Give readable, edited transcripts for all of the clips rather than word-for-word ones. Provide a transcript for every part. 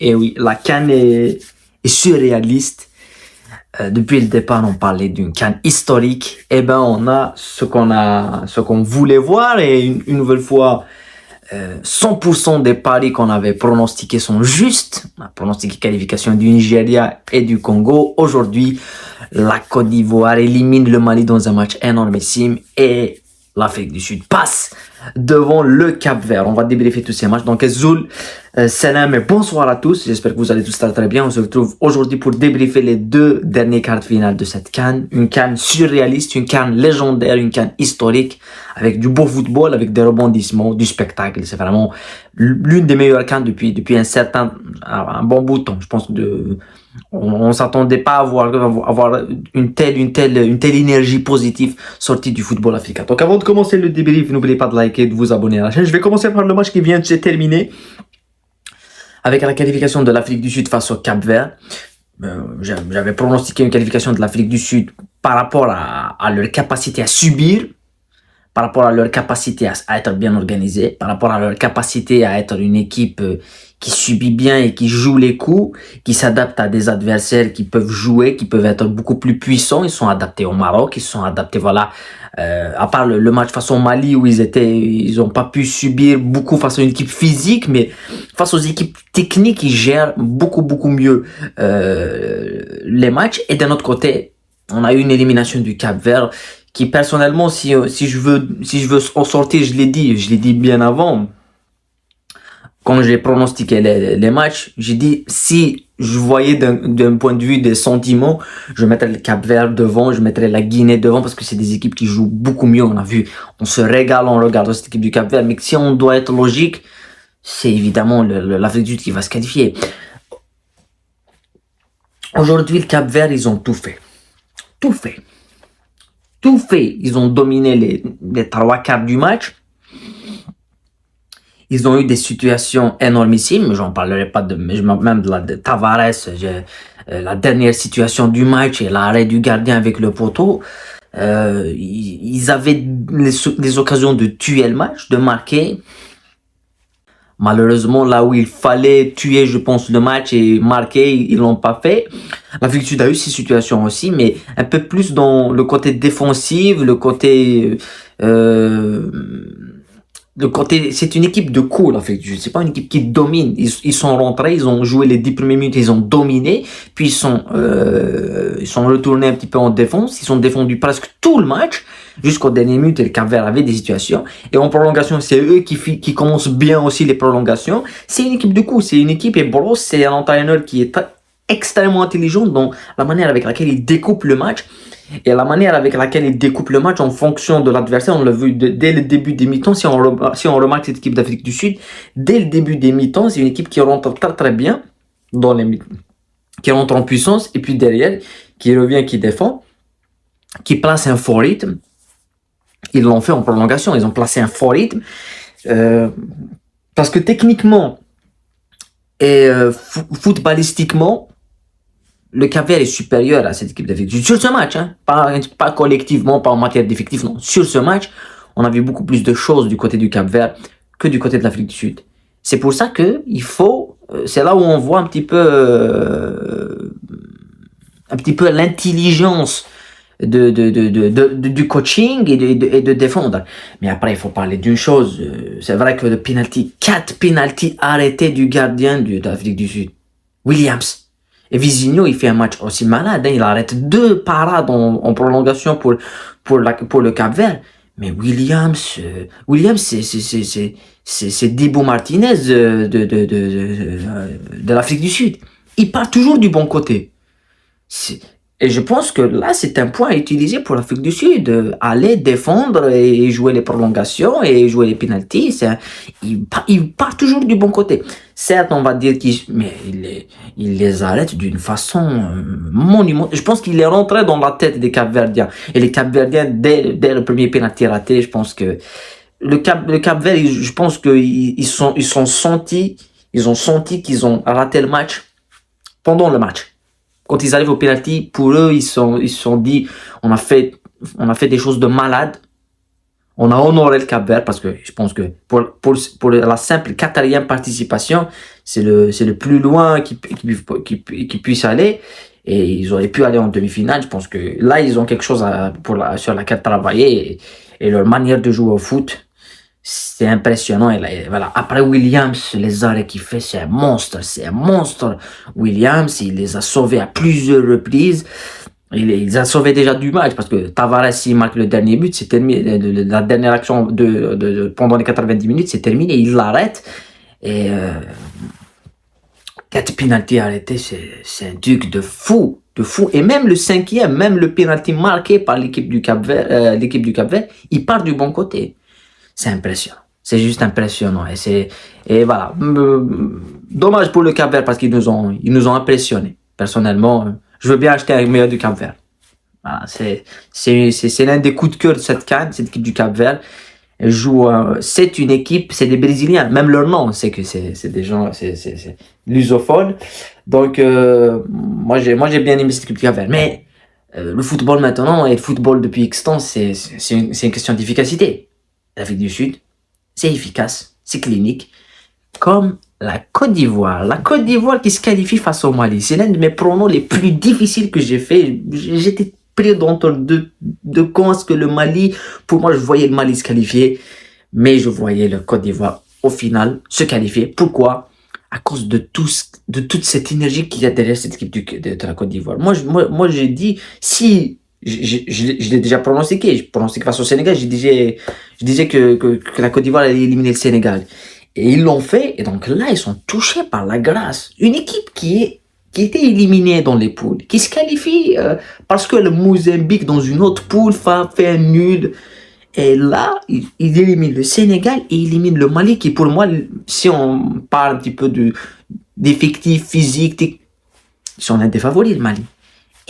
Et oui, la CAN est surréaliste. Depuis le départ, on parlait d'une CAN historique. Eh ben, on a ce qu'on voulait voir et une nouvelle fois, 100% des paris qu'on avait pronostiqués sont justes. On a pronostiqué qualification du Nigeria et du Congo. Aujourd'hui, la Côte d'Ivoire élimine le Mali dans un match énormissime et l'Afrique du Sud passe devant le Cap-Vert. On va débriefer tous ces matchs. Donc, Zoul, salam et bonsoir à tous. J'espère que vous allez tous très très bien. On se retrouve aujourd'hui pour débriefer les deux derniers quarts de finale de cette CAN. Une CAN surréaliste, une CAN légendaire, une CAN historique, avec du beau football, avec des rebondissements, du spectacle. C'est vraiment l'une des meilleures CAN depuis un bon bout de temps. Je pense que on s'attendait pas à avoir une telle énergie positive sortie du football africain. Donc avant de commencer le débrief, n'oubliez pas de liker et de vous abonner à la chaîne. Je vais commencer par le match qui vient de se terminer avec la qualification de l'Afrique du Sud face au Cap-Vert. J'avais pronostiqué une qualification de l'Afrique du Sud par rapport à leur capacité à subir, par rapport à leur capacité à être bien organisée, par rapport à leur capacité à être une équipe qui subit bien et qui joue les coups, qui s'adapte à des adversaires qui peuvent jouer, qui peuvent être beaucoup plus puissants. Ils sont adaptés au Maroc, ils sont adaptés, voilà, à part le match face au Mali où ils ont pas pu subir beaucoup face à une équipe physique, mais face aux équipes techniques, ils gèrent beaucoup mieux les matchs. Et d'un autre côté, on a eu une élimination du Cap-Vert qui personnellement, si je veux en sortir, je l'ai dit bien avant, quand j'ai pronostiqué les matchs, j'ai dit, si je voyais d'un point de vue des sentiments, je mettrais le Cap-Vert devant, je mettrais la Guinée devant, parce que c'est des équipes qui jouent beaucoup mieux. On a vu, on se régale en regardant cette équipe du Cap-Vert, mais si on doit être logique, c'est évidemment l'Afrique du Sud qui va se qualifier. Aujourd'hui, le Cap-Vert, ils ont tout fait. Tout fait. Ils ont dominé les trois quarts du match. Ils ont eu des situations énormissimes. J'en parlerai pas même de Tavares. La dernière situation du match et l'arrêt du gardien avec le poteau. Ils avaient les occasions de tuer le match, de marquer. Malheureusement, là où il fallait tuer, je pense, le match et marquer, ils l'ont pas fait. L'Afrique du Sud a eu ces situations aussi, mais un peu plus dans le côté défensif, le côté, c'est une équipe de coups, l'Afrique du Sud. C'est pas une équipe qui domine. Ils sont rentrés, ils ont joué les 10 premières minutes, ils ont dominé, puis ils sont retournés un petit peu en défense. Ils ont défendu presque tout le match. Jusqu'au dernier minute, le Cap-Vert avait des situations. Et en prolongation, c'est eux qui commencent bien aussi les prolongations. C'est une équipe de coups, c'est une équipe, et Boros, c'est un entraîneur qui est extrêmement intelligent dans la manière avec laquelle il découpe le match. Et la manière avec laquelle il découpe le match en fonction de l'adversaire, on l'a vu dès le début des mi-temps. Si on remarque cette équipe d'Afrique du Sud, dès le début des mi-temps, c'est une équipe qui rentre très bien dans les mi-temps, qui rentre en puissance, et puis derrière, qui revient, qui défend, qui place un fort rythme. Ils l'ont fait en prolongation, ils ont placé un fort rythme, parce que techniquement et footballistiquement, le Cap-Vert est supérieur à cette équipe d'Afrique du Sud. Sur ce match, hein, pas collectivement, pas en matière d'effectifs, non. Sur ce match, on a vu beaucoup plus de choses du côté du Cap-Vert que du côté de l'Afrique du Sud. C'est pour ça que c'est là où on voit un petit peu l'intelligence du coaching et de défendre. Mais après, il faut parler d'une chose. C'est vrai que 4 penalties arrêtés du gardien de l'Afrique du Sud. Williams. Et Vizinho, il fait un match aussi malade. Hein. Il arrête 2 parades en prolongation pour le Cap-Vert. Mais Williams, c'est Dibu Martinez de l'Afrique du Sud. Il part toujours du bon côté. Et je pense que là, c'est un point à utiliser pour l'Afrique du Sud. Aller défendre et jouer les prolongations et jouer les pénaltys. Il part toujours du bon côté. Certes, on va dire mais il les arrête d'une façon monumentale. Je pense qu'il est rentré dans la tête des Cap-Verdiens. Et les Cap-Verdiens, dès le premier pénalty raté, je pense que le Cap-Vert, je pense qu'ils ont senti qu'ils ont raté le match pendant le match. Quand ils arrivent au penalty, pour eux, ils se sont dit, on a fait des choses de malade. On a honoré le Cap-Vert parce que je pense que pour la simple 4e participation, c'est le plus loin qu'ils puissent aller. Et ils auraient pu aller en demi-finale. Je pense que là, ils ont quelque chose sur laquelle travailler. Et leur manière de jouer au foot, c'est impressionnant. Et voilà. Après Williams, les arrêts qu'il fait, c'est un monstre. C'est un monstre. Williams, il les a sauvés à plusieurs reprises. Il les a sauvés déjà du match parce que Tavares, s'il marque le dernier but, c'est terminé. La dernière action pendant les 90 minutes, c'est terminé. Il l'arrête. Et 4 pénaltys arrêtés, c'est un truc de fou. De fou. Et même le 5e, même le pénalty marqué par l'équipe du Cap-Vert, il part du bon côté. C'est impressionnant. C'est juste impressionnant. Et voilà. Dommage pour le Cap-Vert parce qu'ils nous ont impressionnés. Personnellement, je veux bien acheter un meilleur du Cap-Vert. Voilà, c'est l'un des coups de cœur de cette CAN, cette équipe du Cap-Vert. C'est une équipe, c'est des Brésiliens, même leur nom, c'est que c'est des gens, c'est lusophones. Donc, moi j'ai bien aimé cette équipe du Cap-Vert. Mais le football maintenant et le football depuis X temps, c'est une question d'efficacité. L'Afrique du Sud, c'est efficace, c'est clinique, comme la Côte d'Ivoire. La Côte d'Ivoire qui se qualifie face au Mali. C'est l'un de mes pronos les plus difficiles que j'ai fait. J'étais pris d'entre de quand est-ce que le Mali, pour moi, je voyais le Mali se qualifier, mais je voyais le Côte d'Ivoire au final se qualifier. Pourquoi? À cause de toute cette énergie qu'il y a derrière cette équipe de la Côte d'Ivoire. Moi, j'ai dit, si je l'ai déjà pronostiqué. Je pronostiqué face au Sénégal. Je disais que la Côte d'Ivoire allait éliminer le Sénégal. Et ils l'ont fait. Et donc là, ils sont touchés par la grâce. Une équipe qui était éliminée dans les poules, qui se qualifie parce que le Mozambique, dans une autre poule, fait un nul. Et là, il élimine le Sénégal et il élimine le Mali, qui pour moi, si on parle un petit peu d'effectifs physiques, ils sont l'un des favoris, le Mali.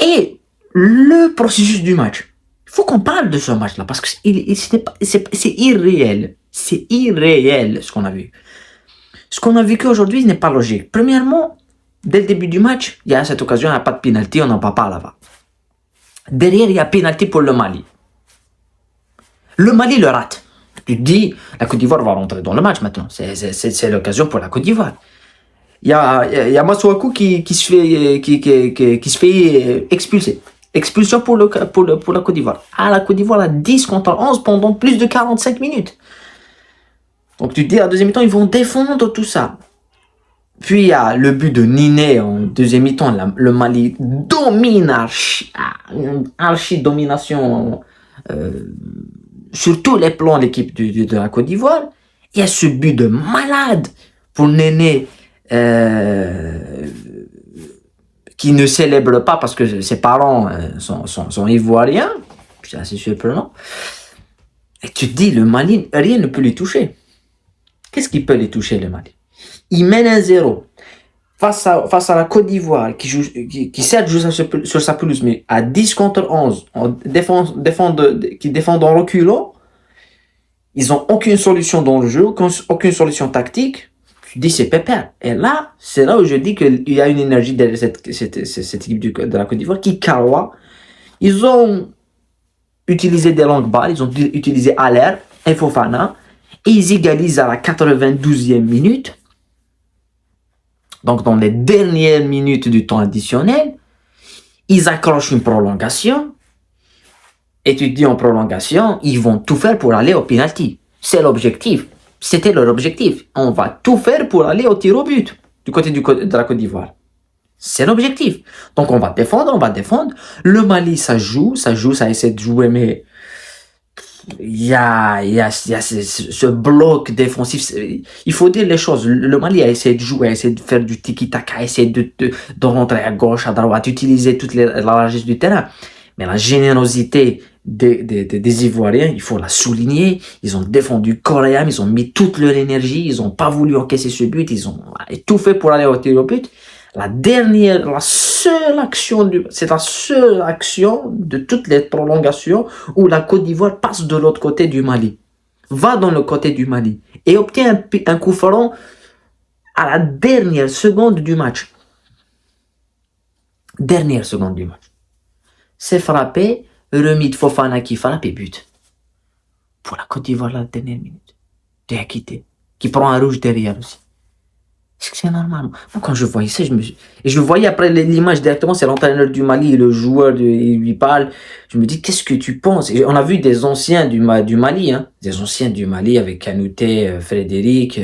Et le processus du match. Il faut qu'on parle de ce match-là parce que c'est irréel. C'est irréel ce qu'on a vu. Ce qu'on a vécu aujourd'hui n'est pas logique. Premièrement, dès le début du match, il y a cette occasion, il n'y a pas de pénalty, on n'en parle pas là-bas. Derrière, il y a pénalty pour le Mali. Le Mali le rate. Tu te dis, la Côte d'Ivoire va rentrer dans le match maintenant. C'est l'occasion pour la Côte d'Ivoire. Il y a Masuaku qui se fait expulser. Expulsion pour la Côte d'Ivoire. Ah, la Côte d'Ivoire a 10 contre 11 pendant plus de 45 minutes. Donc tu te dis, à deuxième mi-temps, ils vont défendre tout ça. Puis il y a le but de Niné en deuxième mi-temps. Le Mali domine, archi-domination sur tous les plans l'équipe de la Côte d'Ivoire. Il y a ce but de malade pour Néné qui ne célèbre pas parce que ses parents sont ivoiriens. C'est assez surprenant. Et tu te dis, le Mali, rien ne peut les toucher. Qu'est-ce qui peut les toucher, le Mali? Il mène 1-0 face à la Côte d'Ivoire qui certes joue sur sa pelouse, mais à 10 contre 11, qui défendent en reculant. Ils n'ont aucune solution dans le jeu, aucune solution tactique. Tu dis, c'est pépère. Et là, c'est là où je dis qu'il y a une énergie derrière cette équipe de la Côte d'Ivoire qui carroie. Ils ont utilisé des longues balles, ils ont utilisé Haller et Fofana, et ils égalisent à la 92e minute. Donc, dans les dernières minutes du temps additionnel, ils accrochent une prolongation. Et tu te dis, en prolongation, ils vont tout faire pour aller au penalty. C'est l'objectif. C'était leur objectif. On va tout faire pour aller au tir au but du côté de la Côte d'Ivoire. C'est l'objectif. Donc, on va défendre. Le Mali, ça joue, ça essaie de jouer, mais il y a ce bloc défensif. Il faut dire les choses. Le Mali a essayé de jouer, a essayé de faire du tiki-taka, a essayé de rentrer à gauche, à droite, utiliser toute la largesse du terrain. Mais la générosité des Ivoiriens, il faut la souligner. Ils ont défendu corps et âme, ils ont mis toute leur énergie, ils n'ont pas voulu encaisser ce but, ils ont tout fait pour aller au tir au but. C'est la seule action de toutes les prolongations où la Côte d'Ivoire passe de l'autre côté du Mali, va dans le côté du Mali et obtient un coup franc à la dernière seconde du match. Dernière seconde du match. C'est frappé, remis de Fofana qui frappe et but. pour la Côte d'Ivoire la dernière minute. Diakité, qui prend un rouge derrière aussi. Est-ce que c'est normal? Moi, quand je voyais ça, et je voyais après l'image directement, c'est l'entraîneur du Mali, le joueur, il lui parle. Je me dis, qu'est-ce que tu penses? Et on a vu des anciens du Mali, hein, des anciens du Mali avec Kanouté, Frédéric.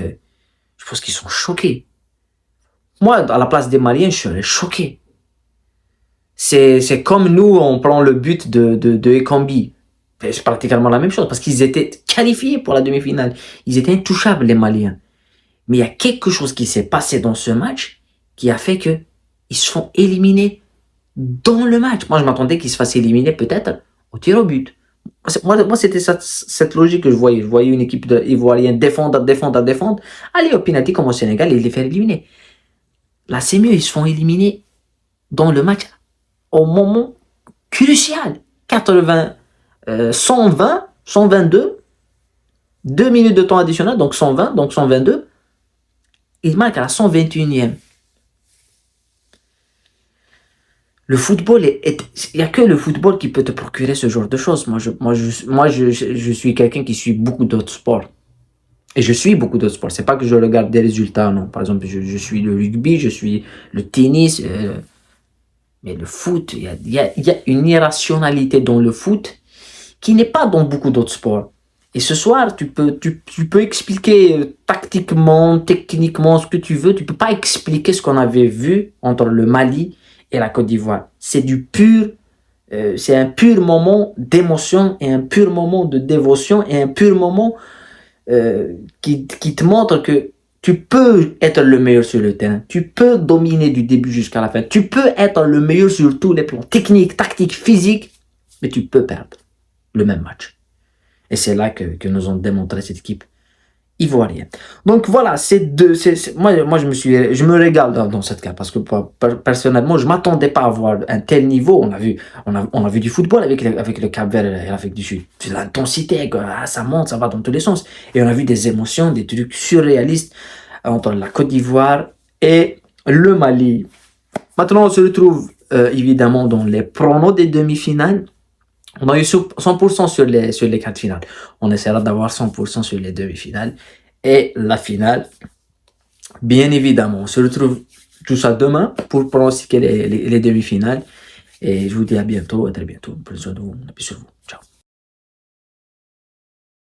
Je pense qu'ils sont choqués. Moi, à la place des Maliens, je serais choqué. C'est comme nous, on prend le but de Ekambi. C'est pratiquement la même chose, parce qu'ils étaient qualifiés pour la demi-finale. Ils étaient intouchables, les Maliens. Mais il y a quelque chose qui s'est passé dans ce match qui a fait que ils se font éliminer dans le match. Moi, je m'attendais qu'ils se fassent éliminer peut-être au tir au but. Moi c'était cette logique que je voyais. Je voyais une équipe ivoirienne défendre. Aller au penalty comme au Sénégal et les faire éliminer. Là, c'est mieux, ils se font éliminer dans le match au moment crucial. 120, 122, 2 minutes de temps additionnel, donc 120, donc 122. Il marque à la 121e. Le football, il n'y a que le football qui peut te procurer ce genre de choses. Je suis quelqu'un qui suit beaucoup d'autres sports. Et je suis beaucoup d'autres sports. C'est pas que je regarde des résultats, non. Par exemple, je suis le rugby, je suis le tennis. Mais le foot, il y a une irrationalité dans le foot qui n'est pas dans beaucoup d'autres sports. Et ce soir, tu peux expliquer tactiquement, techniquement ce que tu veux. Tu peux pas expliquer ce qu'on avait vu entre le Mali et la Côte d'Ivoire. C'est c'est un pur moment d'émotion et un pur moment de dévotion et un pur moment qui te montre que tu peux être le meilleur sur le terrain. Tu peux dominer du début jusqu'à la fin. Tu peux être le meilleur sur tous les plans, techniques, tactiques, physiques, mais tu peux perdre le même match. Et c'est là que nous ont démontré cette équipe ivoirienne. Donc voilà, moi je me régale dans cette cas parce que personnellement, je m'attendais pas à voir un tel niveau. On a vu du football avec le Cap-Vert et l'Afrique du Sud. C'est l'intensité, ça monte, ça va dans tous les sens. Et on a vu des émotions, des trucs surréalistes entre la Côte d'Ivoire et le Mali. Maintenant, on se retrouve évidemment dans les pronos des demi-finales. On a eu 100% sur les quarts de finale. On essaiera d'avoir 100% sur les demi-finales. Et la finale, bien évidemment, on se retrouve tout ça demain pour pronostiquer les demi-finales. Et je vous dis à bientôt, à très bientôt. Prenez soin de vous, on appuie sur vous. Ciao.